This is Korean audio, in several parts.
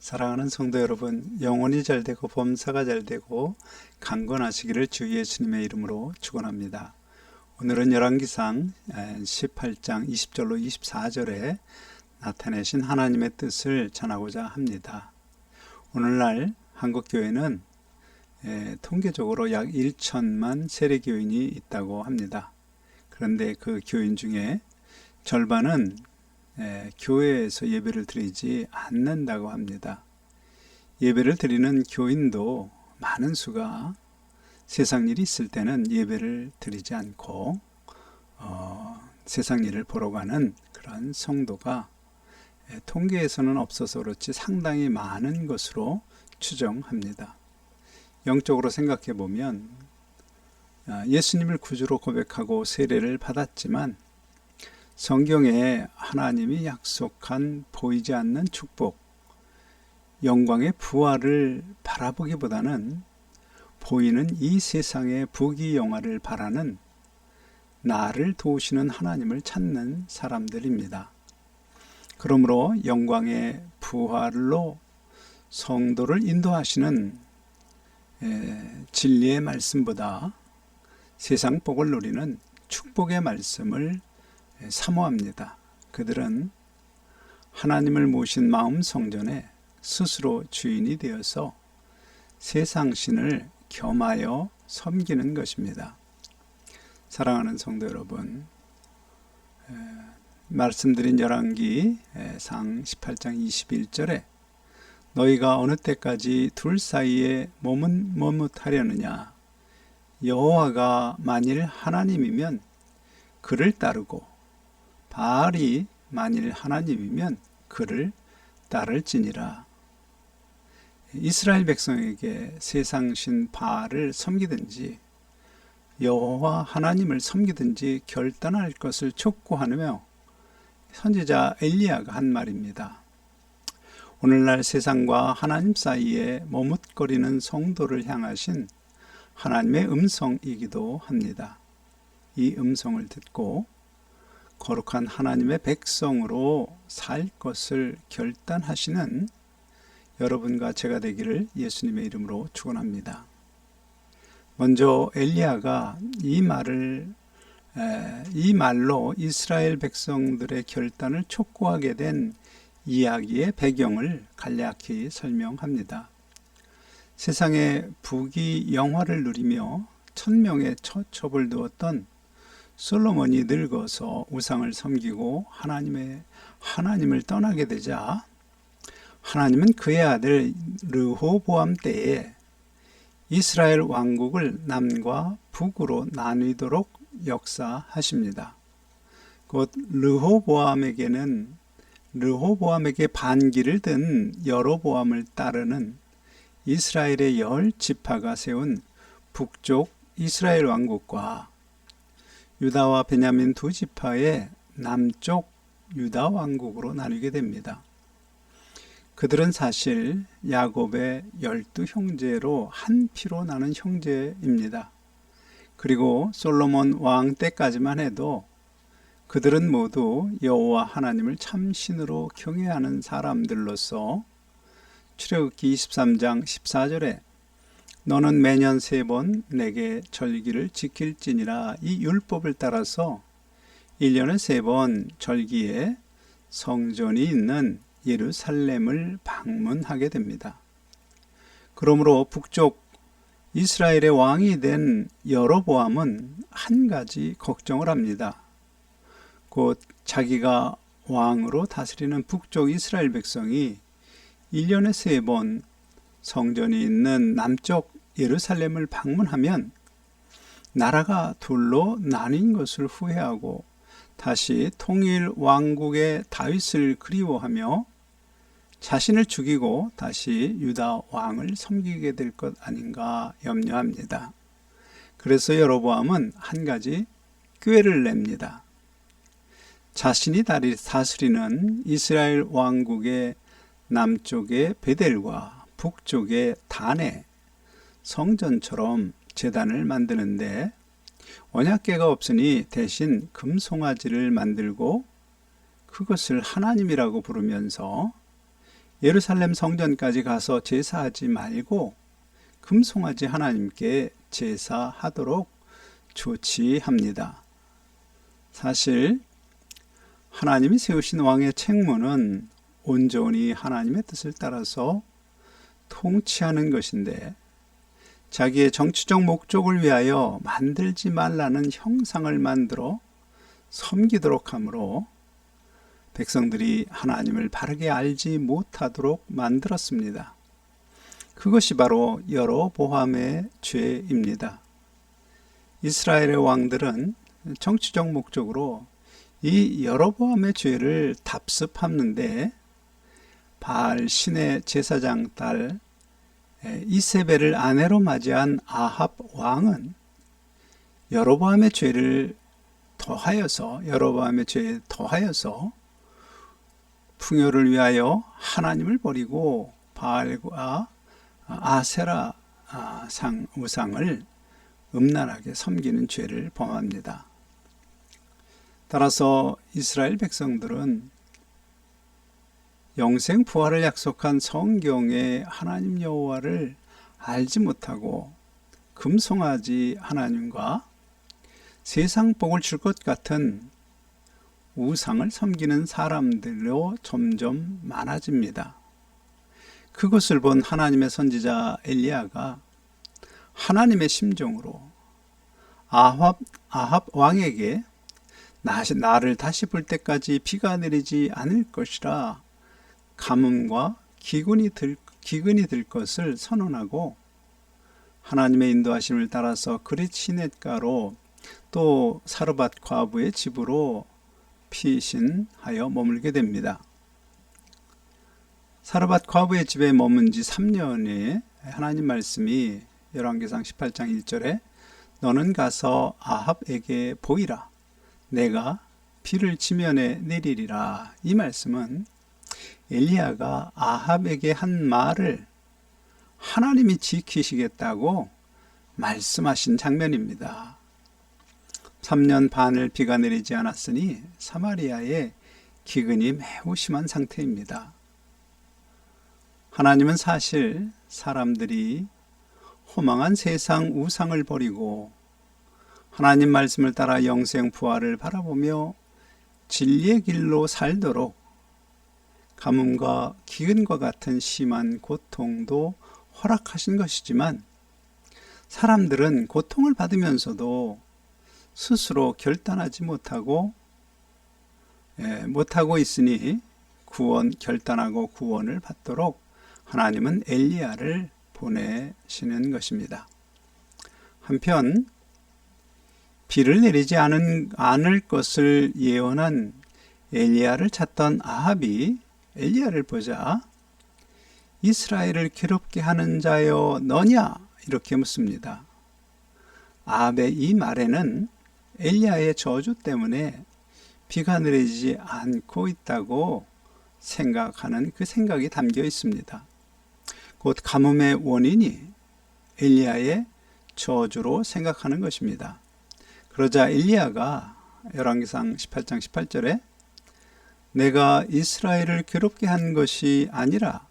사랑하는 성도 여러분, 영혼이 잘되고 범사가 잘되고 강건하시기를 주 예수님의 이름으로 축원합니다. 오늘은 열왕기상 18장 20절로 24절에 나타내신 하나님의 뜻을 전하고자 합니다. 오늘날 한국교회는 통계적으로 약 1천만 세례교인이 있다고 합니다. 그런데 그 교인 중에 절반은 교회에서 예배를 드리지 않는다고 합니다. 예배를 드리는 교인도 많은 수가 세상 일이 있을 때는 예배를 드리지 않고 세상 일을 보러 가는 그런 성도가 통계에서는 없어서 그렇지 상당히 많은 것으로 추정합니다. 영적으로 생각해 보면 예수님을 구주로 고백하고 세례를 받았지만 성경에 하나님이 약속한 보이지 않는 축복, 영광의 부활을 바라보기보다는 보이는 이 세상의 부귀영화를 바라는 나를 도우시는 하나님을 찾는 사람들입니다. 그러므로 영광의 부활로 성도를 인도하시는 진리의 말씀보다 세상 복을 누리는 축복의 말씀을 사모합니다. 그들은 하나님을 모신 마음 성전에 스스로 주인이 되어서 세상 신을 겸하여 섬기는 것입니다. 사랑하는 성도 여러분, 말씀드린 열왕기 상 18장 21절에 너희가 어느 때까지 둘 사이에 머뭇하려느냐, 여호와가 만일 하나님이면 그를 따르고 바알이 만일 하나님이면 그를 따를지니라. 이스라엘 백성에게 세상신 바알을 섬기든지 여호와 하나님을 섬기든지 결단할 것을 촉구하며 선지자 엘리야가 한 말입니다. 오늘날 세상과 하나님 사이에 머뭇거리는 성도를 향하신 하나님의 음성이기도 합니다. 이 음성을 듣고 거룩한 하나님의 백성으로 살 것을 결단하시는 여러분과 제가 되기를 예수님의 이름으로 축원합니다. 먼저 엘리야가 이 말로 이스라엘 백성들의 결단을 촉구하게 된 이야기의 배경을 간략히 설명합니다. 세상에 부귀영화를 누리며 천명의 처첩을 두었던 솔로몬이 늙어서 우상을 섬기고 하나님을 떠나게 되자 하나님은 그의 아들 르호보암 때에 이스라엘 왕국을 남과 북으로 나뉘도록 역사하십니다. 곧 르호보암에게 반기를 든 여로보암을 따르는 이스라엘의 10지파가 세운 북쪽 이스라엘 왕국과 유다와 베냐민 두 지파의 남쪽 유다 왕국으로 나뉘게 됩니다. 그들은 사실 야곱의 12형제로 한 피로 나는 형제입니다. 그리고 솔로몬 왕 때까지만 해도 그들은 모두 여호와 하나님을 참신으로 경외하는 사람들로서 출애굽기 23장 14절에 너는 매년 3번 내게 절기를 지킬지니라 이 율법을 따라서 1년에 3번 절기에 성전이 있는 예루살렘을 방문하게 됩니다. 그러므로 북쪽 이스라엘의 왕이 된 여로보암은 한 가지 걱정을 합니다. 곧 자기가 왕으로 다스리는 북쪽 이스라엘 백성이 1년에 3번 성전이 있는 남쪽 예루살렘을 방문하면 나라가 둘로 나뉜 것을 후회하고 다시 통일 왕국의 다윗을 그리워하며 자신을 죽이고 다시 유다 왕을 섬기게 될 것 아닌가 염려합니다. 그래서 여로보암은 한 가지 꾀를 냅니다. 자신이 다스리는 이스라엘 왕국의 남쪽의 베델과 북쪽의 단에 성전처럼 제단을 만드는데 언약궤가 없으니 대신 금송아지를 만들고 그것을 하나님이라고 부르면서 예루살렘 성전까지 가서 제사하지 말고 금송아지 하나님께 제사하도록 조치합니다. 사실 하나님이 세우신 왕의 책무는 온전히 하나님의 뜻을 따라서 통치하는 것인데, 자기의 정치적 목적을 위하여 만들지 말라는 형상을 만들어 섬기도록 하므로 백성들이 하나님을 바르게 알지 못하도록 만들었습니다. 그것이 바로 여로보암의 죄입니다. 이스라엘의 왕들은 정치적 목적으로 이 여로보암의 죄를 답습하는데, 바알 신의 제사장 딸 이세벨을 아내로 맞이한 아합 왕은 여로보암의 죄에 더하여서 풍요를 위하여 하나님을 버리고 바알과 아세라 우상을 음란하게 섬기는 죄를 범합니다. 따라서 이스라엘 백성들은 영생 부활을 약속한 성경의 하나님 여호와를 알지 못하고 금송아지 하나님과 세상 복을 줄 것 같은 우상을 섬기는 사람들로 점점 많아집니다. 그것을 본 하나님의 선지자 엘리야가 하나님의 심정으로 아합 왕에게 나를 다시 볼 때까지 비가 내리지 않을 것이라 가뭄과 기근이 들 것을 선언하고, 하나님의 인도하심을 따라서 그릿 시냇가로 또 사르밧 과부의 집으로 피신하여 머물게 됩니다. 사르밧 과부의 집에 머문 지 3년에 하나님 말씀이 열왕기상 18장 1절에 너는 가서 아합에게 보이라, 내가 비를 지면에 내리리라. 이 말씀은 엘리야가 아합에게 한 말을 하나님이 지키시겠다고 말씀하신 장면입니다. 3년 반을 비가 내리지 않았으니 사마리아의 기근이 매우 심한 상태입니다. 하나님은 사실 사람들이 허망한 세상 우상을 버리고 하나님 말씀을 따라 영생 부활을 바라보며 진리의 길로 살도록 가뭄과 기근과 같은 심한 고통도 허락하신 것이지만, 사람들은 고통을 받으면서도 스스로 결단하지 못하고 있으니 결단하고 구원을 받도록 하나님은 엘리야를 보내시는 것입니다. 한편 비를 내리지 않을 것을 예언한 엘리야를 찾던 아합이 엘리야를 보자 이스라엘을 괴롭게 하는 자여 너냐? 이렇게 묻습니다. 아합의 이 말에는 엘리야의 저주 때문에 비가 내리지 않고 있다고 생각하는 그 생각이 담겨 있습니다. 곧 가뭄의 원인이 엘리야의 저주로 생각하는 것입니다. 그러자 엘리야가 열왕기상 18장 18절에 내가 이스라엘을 괴롭게 한 것이 아니라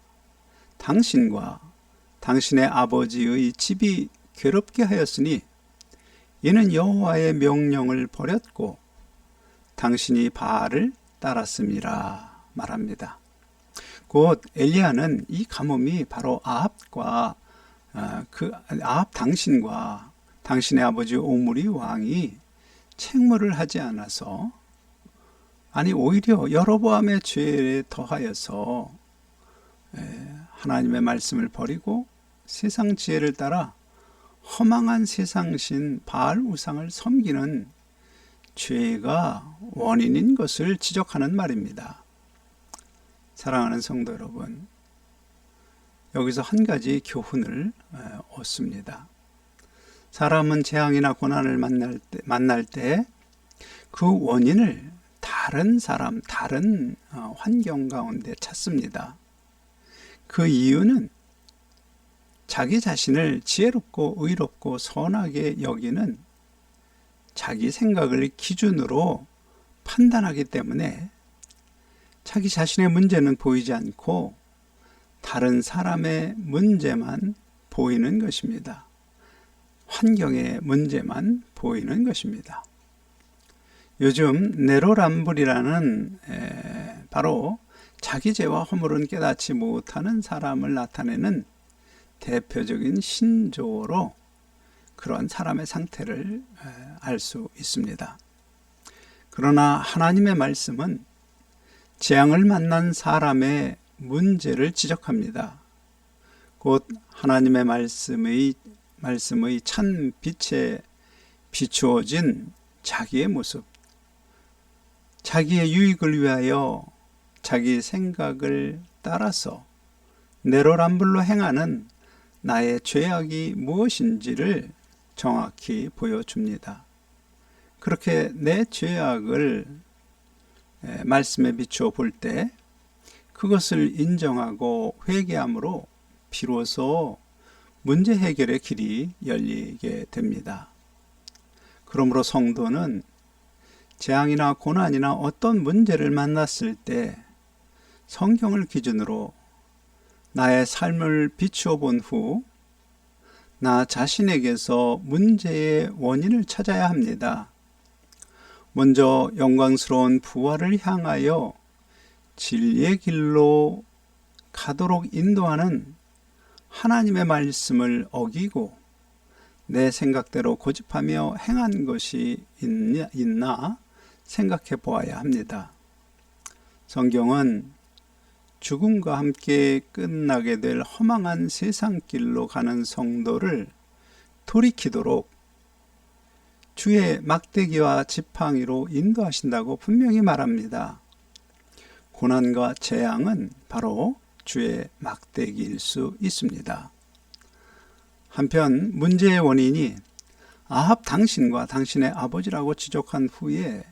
당신과 당신의 아버지의 집이 괴롭게 하였으니 이는 여호와의 명령을 버렸고 당신이 바알을 따랐음이라 말합니다. 곧 엘리야는 이 가뭄이 바로 아합 당신과 당신의 아버지 오므리 왕이 책무를 하지 않아서, 오히려 여로보암의 죄에 더하여서 하나님의 말씀을 버리고 세상 지혜를 따라 허망한 세상신 바알 우상을 섬기는 죄가 원인인 것을 지적하는 말입니다. 사랑하는 성도 여러분, 여기서 한 가지 교훈을 얻습니다. 사람은 재앙이나 고난을 만날 때 그 원인을 다른 사람, 다른 환경 가운데 찾습니다. 그 이유는 자기 자신을 지혜롭고 의롭고 선하게 여기는 자기 생각을 기준으로 판단하기 때문에 자기 자신의 문제는 보이지 않고 다른 사람의 문제만 보이는 것입니다. 환경의 문제만 보이는 것입니다. 요즘 내로남불이라는 바로 자기 죄와 허물은 깨닫지 못하는 사람을 나타내는 대표적인 신조어로 그런 사람의 상태를 알 수 있습니다. 그러나 하나님의 말씀은 재앙을 만난 사람의 문제를 지적합니다. 곧 하나님의 말씀의 찬 빛에 비추어진 자기의 모습, 자기의 유익을 위하여 자기 생각을 따라서 내로남불로 행하는 나의 죄악이 무엇인지를 정확히 보여줍니다. 그렇게 내 죄악을 말씀에 비추어 볼 때 그것을 인정하고 회개함으로 비로소 문제 해결의 길이 열리게 됩니다. 그러므로 성도는 재앙이나 고난이나 어떤 문제를 만났을 때 성경을 기준으로 나의 삶을 비추어 본 후 나 자신에게서 문제의 원인을 찾아야 합니다. 먼저 영광스러운 부활을 향하여 진리의 길로 가도록 인도하는 하나님의 말씀을 어기고 내 생각대로 고집하며 행한 것이 있나 생각해 보아야 합니다. 성경은 죽음과 함께 끝나게 될 허망한 세상길로 가는 성도를 돌이키도록 주의 막대기와 지팡이로 인도하신다고 분명히 말합니다. 고난과 재앙은 바로 주의 막대기일 수 있습니다. 한편 문제의 원인이 아합 당신과 당신의 아버지라고 지적한 후에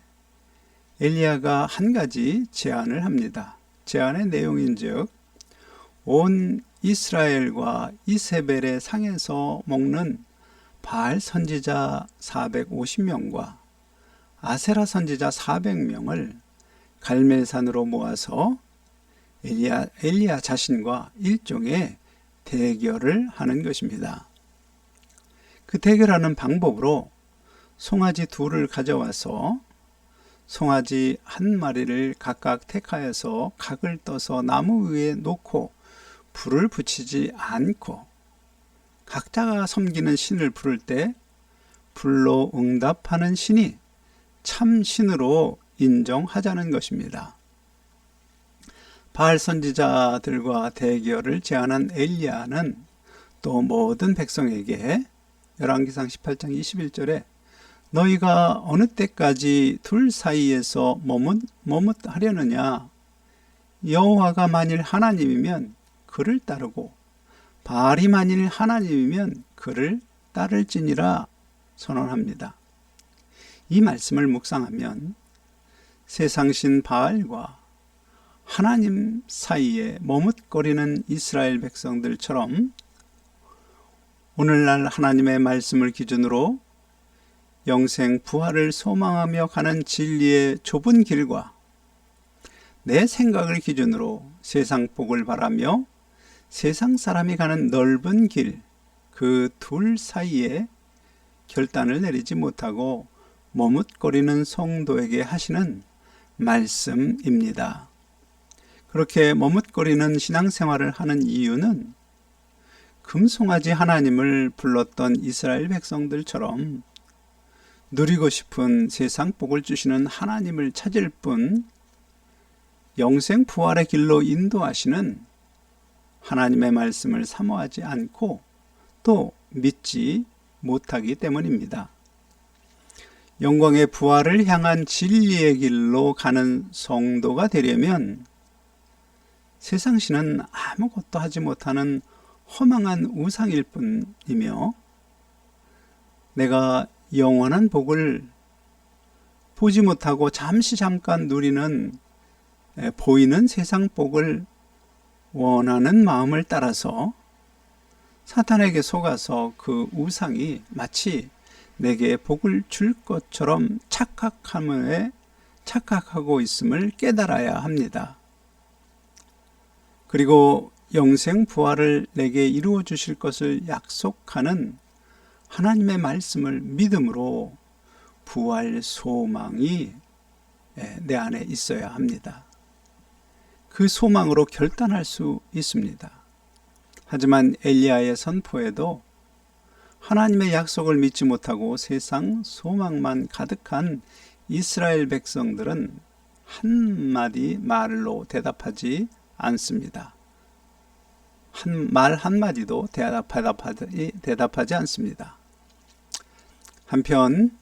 엘리야가 한 가지 제안을 합니다. 제안의 내용인즉 온 이스라엘과 이세벨의 상에서 먹는 바알 선지자 450명과 아세라 선지자 400명을 갈멜산으로 모아서 엘리야 자신과 일종의 대결을 하는 것입니다. 그 대결하는 방법으로 송아지 둘을 가져와서 송아지 한 마리를 각각 택하여서 각을 떠서 나무 위에 놓고 불을 붙이지 않고 각자가 섬기는 신을 부를 때 불로 응답하는 신이 참 신으로 인정하자는 것입니다. 바알 선지자들과 대결을 제안한 엘리야는 또 모든 백성에게 열왕기상 18장 21절에 너희가 어느 때까지 둘 사이에서 머뭇하려느냐 여호와가 만일 하나님이면 그를 따르고 바알이 만일 하나님이면 그를 따를지니라 선언합니다. 이 말씀을 묵상하면 세상신 바알과 하나님 사이에 머뭇거리는 이스라엘 백성들처럼 오늘날 하나님의 말씀을 기준으로 영생 부활을 소망하며 가는 진리의 좁은 길과 내 생각을 기준으로 세상 복을 바라며 세상 사람이 가는 넓은 길, 그 둘 사이에 결단을 내리지 못하고 머뭇거리는 성도에게 하시는 말씀입니다. 그렇게 머뭇거리는 신앙생활을 하는 이유는 금송아지 하나님을 불렀던 이스라엘 백성들처럼 누리고 싶은 세상 복을 주시는 하나님을 찾을 뿐 영생 부활의 길로 인도하시는 하나님의 말씀을 사모하지 않고 또 믿지 못하기 때문입니다. 영광의 부활을 향한 진리의 길로 가는 성도가 되려면 세상신은 아무것도 하지 못하는 허망한 우상일 뿐이며 내가 영원한 복을 보지 못하고 잠깐 누리는 보이는 세상 복을 원하는 마음을 따라서 사탄에게 속아서 그 우상이 마치 내게 복을 줄 것처럼 착각하고 있음을 깨달아야 합니다. 그리고 영생 부활을 내게 이루어 주실 것을 약속하는 하나님의 말씀을 믿음으로 부활 소망이 내 안에 있어야 합니다. 그 소망으로 결단할 수 있습니다. 하지만 엘리야의 선포에도 하나님의 약속을 믿지 못하고 세상 소망만 가득한 이스라엘 백성들은 한마디 말로 대답하지 않습니다. 말 한마디도 대답하지 않습니다. 한편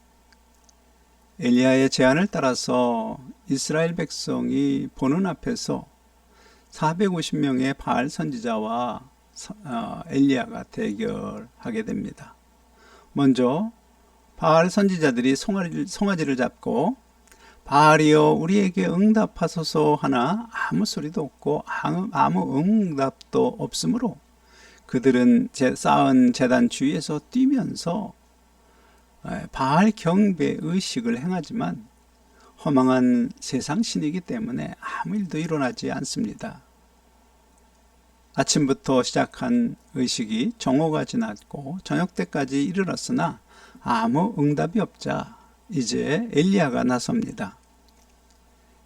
엘리야의 제안을 따라서 이스라엘 백성이 보는 앞에서 450명의 바알 선지자와 엘리야가 대결하게 됩니다. 먼저 바알 선지자들이 송아지를 잡고 바알이여 우리에게 응답하소서 하나 아무 소리도 없고 아무 응답도 없으므로 그들은 쌓은 제단 주위에서 뛰면서 바알 경배 의식을 행하지만 허망한 세상 신이기 때문에 아무 일도 일어나지 않습니다. 아침부터 시작한 의식이 정오가 지났고 저녁 때까지 이르렀으나 아무 응답이 없자 이제 엘리야가 나섭니다.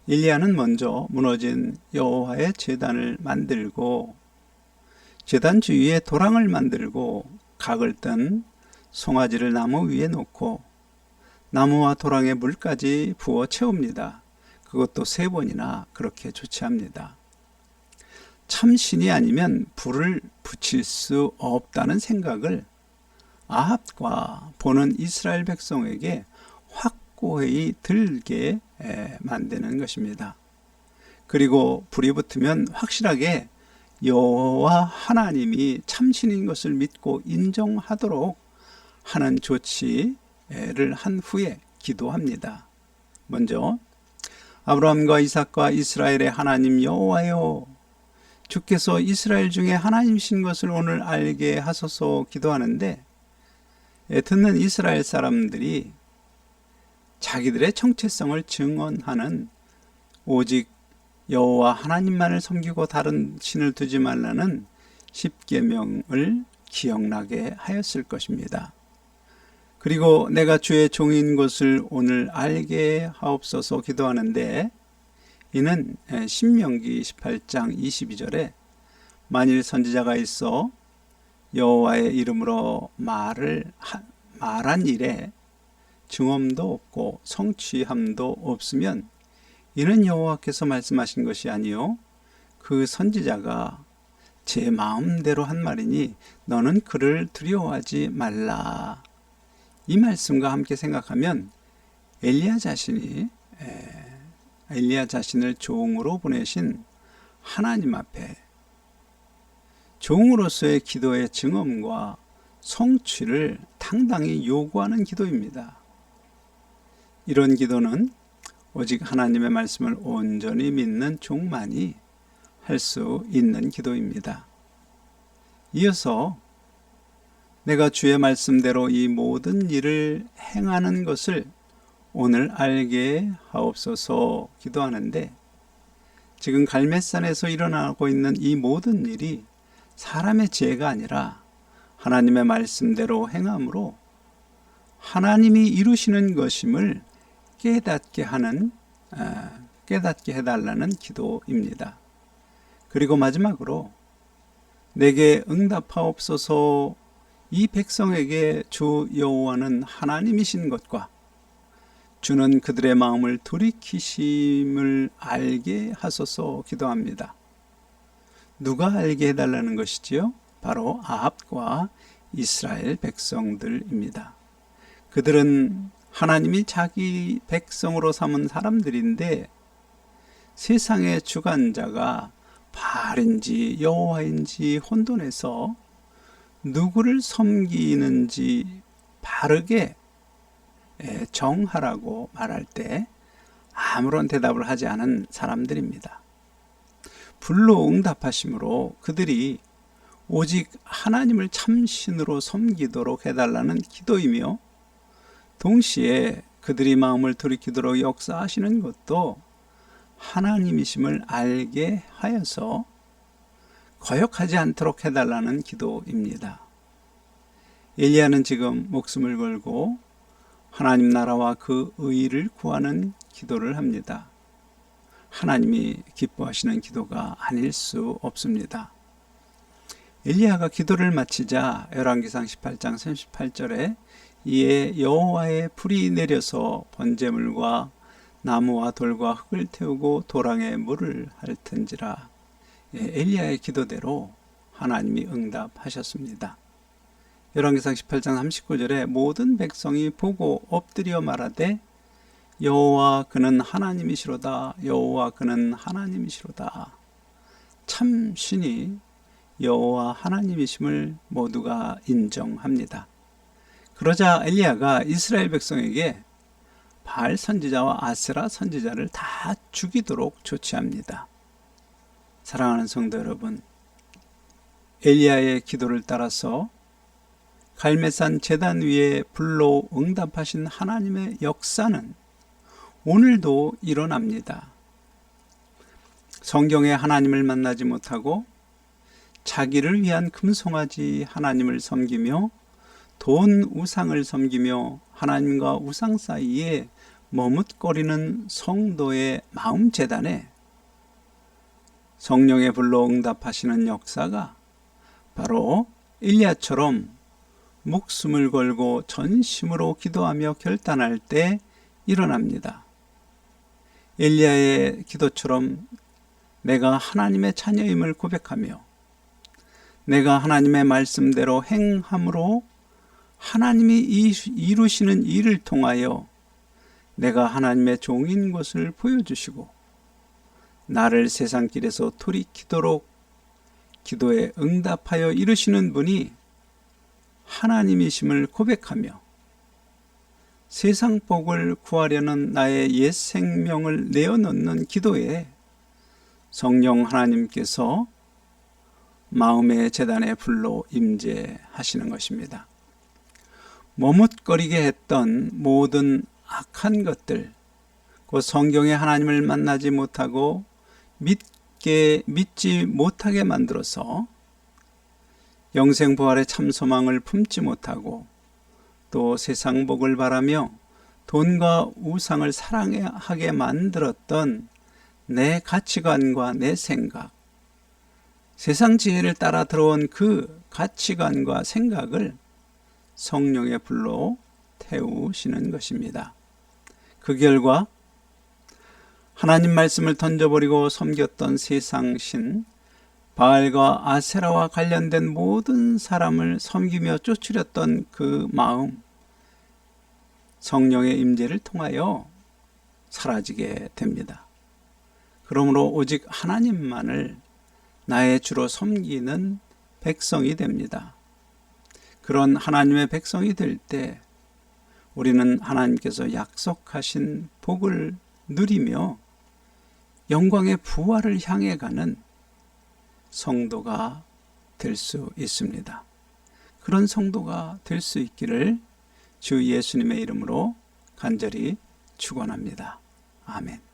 엘리야는 먼저 무너진 여호와의 제단을 만들고 제단 주위에 도랑을 만들고 각을 뜬 송아지를 나무 위에 놓고 나무와 도랑에 물까지 부어 채웁니다. 그것도 3번이나 그렇게 조치합니다. 참 신이 아니면 불을 붙일 수 없다는 생각을 아합과 보는 이스라엘 백성에게 확고히 들게 만드는 것입니다. 그리고 불이 붙으면 확실하게 여호와 하나님이 참신인 것을 믿고 인정하도록 하는 조치를 한 후에 기도합니다. 먼저 아브라함과 이삭과 이스라엘의 하나님 여호와여 주께서 이스라엘 중에 하나님이신 것을 오늘 알게 하소서 기도하는데 듣는 이스라엘 사람들이 자기들의 정체성을 증언하는 오직 여호와 하나님만을 섬기고 다른 신을 두지 말라는 10계명을 기억나게 하였을 것입니다. 그리고 내가 주의 종인 것을 오늘 알게 하옵소서 기도하는데 이는 신명기 18장 22절에 만일 선지자가 있어 여호와의 이름으로 말한 일에 증언도 없고 성취함도 없으면 이는 여호와께서 말씀하신 것이 아니요 그 선지자가 제 마음대로 한 말이니 너는 그를 두려워하지 말라. 이 말씀과 함께 생각하면 엘리야 자신을 종으로 보내신 하나님 앞에 종으로서의 기도의 증언과 성취를 당당히 요구하는 기도입니다. 이런 기도는 오직 하나님의 말씀을 온전히 믿는 종만이 할 수 있는 기도입니다. 이어서 내가 주의 말씀대로 이 모든 일을 행하는 것을 오늘 알게 하옵소서 기도하는데 지금 갈멜산에서 일어나고 있는 이 모든 일이 사람의 지혜가 아니라 하나님의 말씀대로 행함으로 하나님이 이루시는 것임을 깨닫게 해달라는 기도입니다. 그리고 마지막으로 내게 응답하옵소서 이 백성에게 주 여호와는 하나님이신 것과 주는 그들의 마음을 돌이키심을 알게 하소서 기도합니다. 누가 알게 해달라는 것이지요? 바로 아합과 이스라엘 백성들입니다. 그들은 하나님이 자기 백성으로 삼은 사람들인데 세상의 주관자가 바알인지 여호와인지 혼돈해서 누구를 섬기는지 바르게 정하라고 말할 때 아무런 대답을 하지 않은 사람들입니다. 불로 응답하심으로 그들이 오직 하나님을 참신으로 섬기도록 해달라는 기도이며 동시에 그들이 마음을 돌이키도록 역사하시는 것도 하나님이심을 알게 하여서 거역하지 않도록 해달라는 기도입니다. 엘리야는 지금 목숨을 걸고 하나님 나라와 그 의를 구하는 기도를 합니다. 하나님이 기뻐하시는 기도가 아닐 수 없습니다. 엘리야가 기도를 마치자 열왕기상 18장 38절에 이에 여호와의 불이 내려서 번제물과 나무와 돌과 흙을 태우고 도랑에 물을 핥은지라. 엘리야의 기도대로 하나님이 응답하셨습니다. 열왕기상 18장 39절에 모든 백성이 보고 엎드려 말하되 여호와 그는 하나님이시로다. 여호와 그는 하나님이시로다. 참 신이 여호와 하나님이심을 모두가 인정합니다. 그러자 엘리야가 이스라엘 백성에게 바알 선지자와 아세라 선지자를 다 죽이도록 조치합니다. 사랑하는 성도 여러분, 엘리야의 기도를 따라서 갈멜산 제단 위에 불로 응답하신 하나님의 역사는 오늘도 일어납니다. 성경에 하나님을 만나지 못하고 자기를 위한 금송아지 하나님을 섬기며 돈 우상을 섬기며 하나님과 우상 사이에 머뭇거리는 성도의 마음 재단에 성령의 불로 응답하시는 역사가 바로 엘리야처럼 목숨을 걸고 전심으로 기도하며 결단할 때 일어납니다. 엘리야의 기도처럼 내가 하나님의 자녀임을 고백하며 내가 하나님의 말씀대로 행함으로 하나님이 이루시는 일을 통하여 내가 하나님의 종인 것을 보여주시고 나를 세상길에서 돌이키도록 기도에 응답하여 이루시는 분이 하나님이심을 고백하며 세상 복을 구하려는 나의 옛 생명을 내어놓는 기도에 성령 하나님께서 마음의 제단의 불로 임재하시는 것입니다. 머뭇거리게 했던 모든 악한 것들, 그 성경의 하나님을 만나지 못하고 믿지 못하게 만들어서 영생 부활의 참 소망을 품지 못하고 또 세상 복을 바라며 돈과 우상을 사랑하게 만들었던 내 가치관과 내 생각, 세상 지혜를 따라 들어온 그 가치관과 생각을 성령의 불로 태우시는 것입니다. 그 결과 하나님 말씀을 던져버리고 섬겼던 세상 신 바알과 아세라와 관련된 모든 사람을 섬기며 쫓으렸던 그 마음, 성령의 임재를 통하여 사라지게 됩니다. 그러므로 오직 하나님만을 나의 주로 섬기는 백성이 됩니다. 그런 하나님의 백성이 될 때 우리는 하나님께서 약속하신 복을 누리며 영광의 부활을 향해 가는 성도가 될 수 있습니다. 그런 성도가 될 수 있기를 주 예수님의 이름으로 간절히 축원합니다. 아멘.